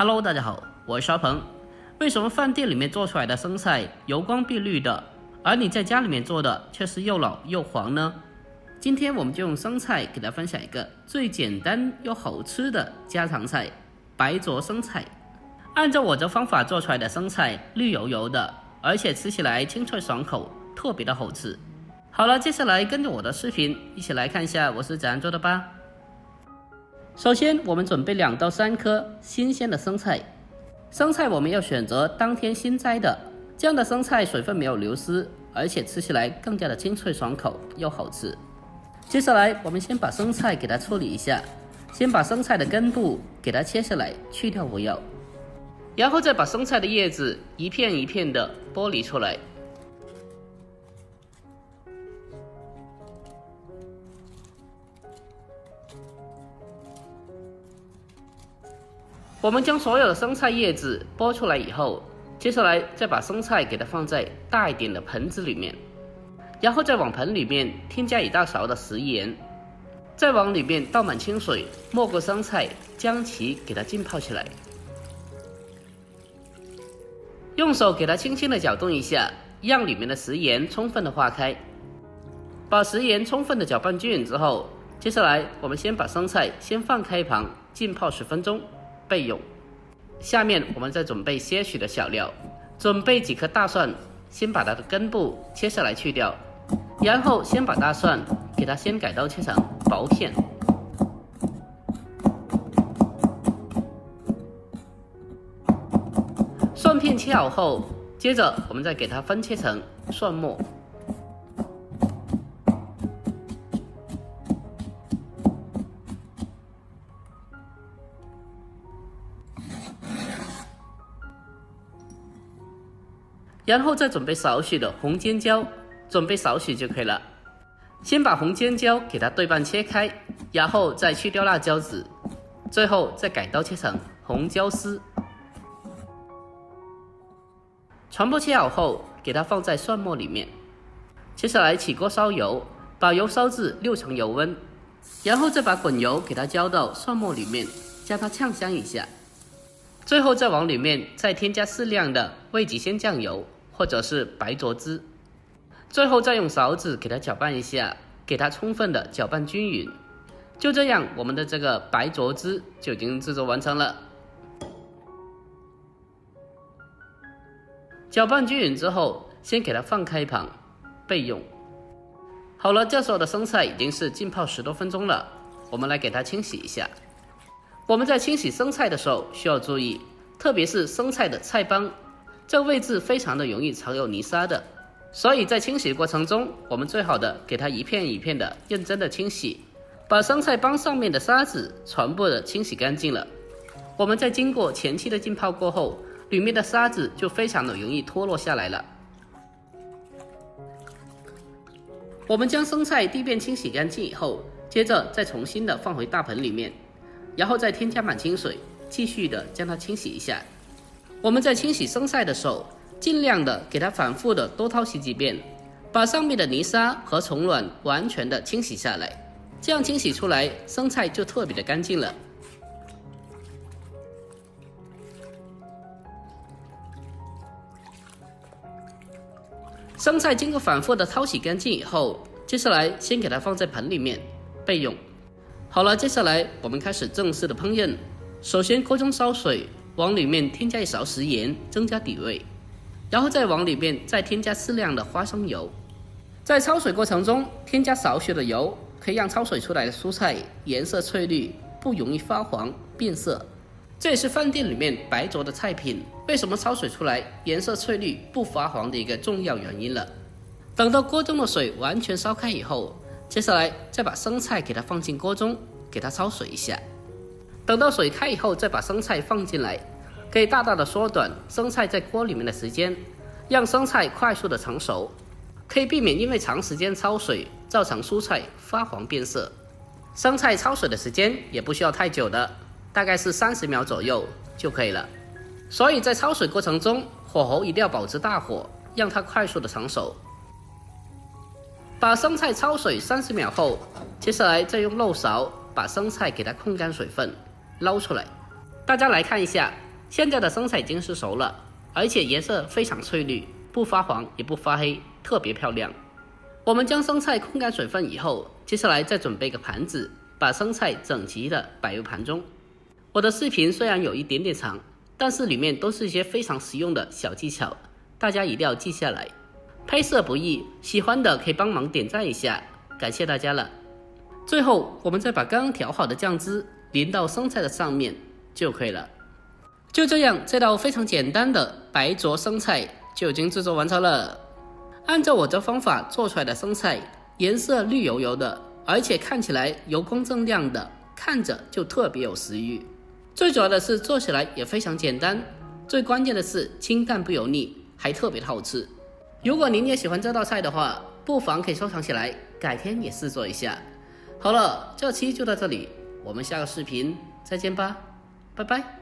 Hello， 大家好，我是沙鹏。为什么饭店里面做出来的生菜油光碧绿的，而你在家里面做的却是又老又黄呢？今天我们就用生菜给大家分享一个最简单又好吃的家常菜——白灼生菜。按照我这方法做出来的生菜，绿油油的，而且吃起来清脆爽口，特别的好吃。好了，接下来跟着我的视频一起来看一下我是怎样做的吧。首先，我们准备2到3颗新鲜的生菜。生菜我们要选择当天新摘的，这样的生菜水分没有流失，而且吃起来更加的清脆爽口又好吃。接下来，我们先把生菜给它处理一下，先把生菜的根部给它切下来，去掉无药，然后再把生菜的叶子一片一片的剥离出来。我们将所有的生菜叶子剥出来以后，接下来再把生菜给它放在大一点的盆子里面，然后再往盆里面添加1大勺的食盐，再往里面倒满清水，没过生菜，将其给它浸泡起来。用手给它轻轻的搅动一下，让里面的食盐充分的化开。把食盐充分的搅拌均匀之后，接下来我们先把生菜先放开一旁浸泡10分钟。备用。下面我们再准备些许的小料，准备几颗大蒜，先把它的根部切下来去掉，然后先把大蒜给它先改刀切成薄片。蒜片切好后，接着我们再给它分切成蒜末。然后再准备少许的红尖椒，准备少许就可以了。先把红尖椒给它对半切开，然后再去掉辣椒籽，最后再改刀切成红椒丝。全部切好后，给它放在蒜末里面。接下来起锅烧油，把油烧至6成油温，然后再把滚油给它浇到蒜末里面，将它炝香一下。最后再往里面再添加适量的味极鲜酱油或者是白灼汁，最后再用勺子给它搅拌一下，给它充分的搅拌均匀。就这样，我们的这个白灼汁就已经制作完成了。搅拌均匀之后，先给它放开一旁备用。好了，这时候的生菜已经是浸泡10多分钟了，我们来给它清洗一下。我们在清洗生菜的时候需要注意，特别是生菜的菜帮，这个位置非常的容易藏有泥沙的，所以在清洗的过程中，我们最好的给它一片一片的认真的清洗，把生菜帮上面的沙子全部的清洗干净了。我们在经过前期的浸泡过后，里面的沙子就非常的容易脱落下来了。我们将生菜地遍清洗干净以后，接着再重新的放回大盆里面，然后再添加满清水，继续的将它清洗一下。我们在清洗生菜的时候，尽量的给它反复的多淘洗几遍，把上面的泥沙和虫卵完全的清洗下来，这样清洗出来，生菜就特别的干净了。生菜经过反复的淘洗干净以后，接下来先给它放在盆里面备用。好了，接下来我们开始正式的烹饪。首先锅中烧水，往里面添加1勺食盐，增加底味，然后再往里面再添加适量的花生油。在焯水过程中添加少许的油，可以让焯水出来的蔬菜颜色翠绿，不容易发黄变色。这也是饭店里面白灼的菜品为什么焯水出来颜色翠绿不发黄的一个重要原因了。等到锅中的水完全烧开以后，接下来再把生菜给它放进锅中，给它焯水一下。等到水开以后，再把生菜放进来，可以大大的缩短生菜在锅里面的时间，让生菜快速的成熟，可以避免因为长时间焯水造成蔬菜发黄变色。生菜焯水的时间也不需要太久的，大概是30秒左右就可以了。所以在焯水过程中，火候一定要保持大火，让它快速的成熟。把生菜焯水30秒后，接下来再用漏勺把生菜给它控干水分，捞出来。大家来看一下，现在的生菜已经是熟了，而且颜色非常翠绿，不发黄也不发黑，特别漂亮。我们将生菜控干水分以后，接下来再准备个盘子，把生菜整齐的摆入盘中。我的视频虽然有一点点长，但是里面都是一些非常实用的小技巧，大家一定要记下来。拍摄不易，喜欢的可以帮忙点赞一下，感谢大家了。最后，我们再把刚刚调好的酱汁淋到生菜的上面就可以了。就这样，这道非常简单的白灼生菜就已经制作完成了。按照我这方法做出来的生菜，颜色绿油油的，而且看起来油光锃亮的，看着就特别有食欲。最主要的是做起来也非常简单，最关键的是清淡不油腻，还特别的好吃。如果您也喜欢这道菜的话，不妨可以收藏起来，改天也试做一下。好了，这期就到这里，我们下个视频再见吧，拜拜。